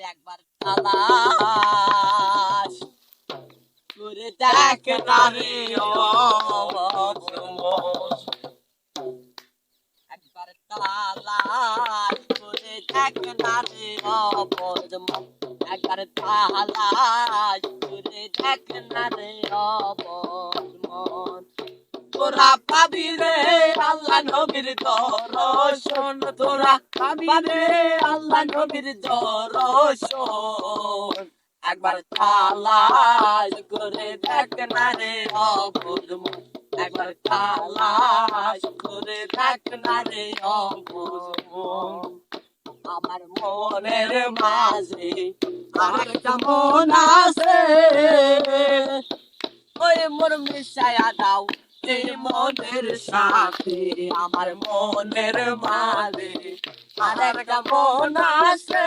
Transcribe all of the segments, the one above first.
একবার তালাশ করে দেখ না রে অবুঝ একবার তালাশ করে দেখ না রে অবুঝ একবার তালাশ করে দেখ না রে অবুঝ মন তোরা পাবি রে আল্লাহ নবীর দর্শন তোরা পাবি রে আল্লাহ নবীর দর্শন একবার তালাশ করে দেখ না রে অবুঝ মন একবার তালাশ করে দেখ না রে অবুঝ মন আমার মনের মাঝে আর কেমন আছে ওই মোর মিশায়া দাও এই মনের সাথে আমার মনের মাঝে আর একটা মন আছে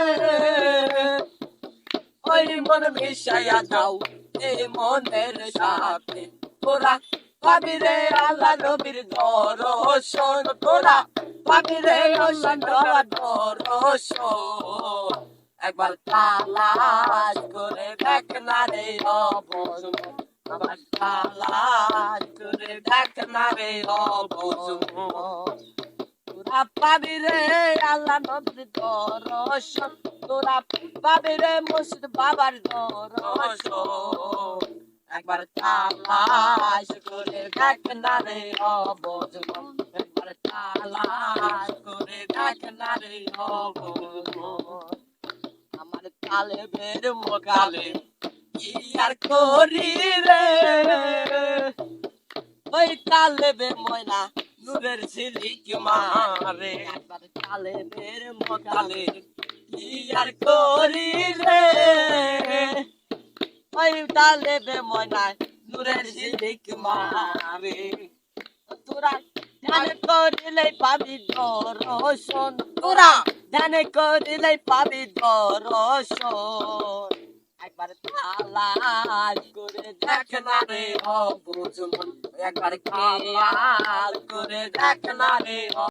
ওই মন মিশায়া দাও এই মনের সাথে তোরা পাবি রে আল্লাহ নবীর দর্শন তোরা পাবি রে আল্লাহ নবীর দর্শন একবার তালাশ করে দেখ না রে অবুঝ আমার তালাশ করে দেখ না রে অবুঝ তোরা পাবি রে আল্লাহ নবীর দর্শন তোরা পাবি রে মুর্শিদ বাবার দর্শন একবার তালাশ করে দেখ না রে অবুঝ একবার তালাশ করে দেখ না রে অবুঝ আমার তালেবের মোকালে কি আর করি রে ওই তালেবে ময়না নূরের ঝিলিক মারে একবার তালেবের মোকালে কি আর করি রে ওই তালেবে ময়না নূরের ঝিলিক মারে তোরা ধ্যান করিলে পাবি দর্শন তোরা ধ্যান করিলে পাবি দর্শন একবার তালাশ করে দেখ না রে অবুঝ মন একবার তালাশ করে দেখ না রে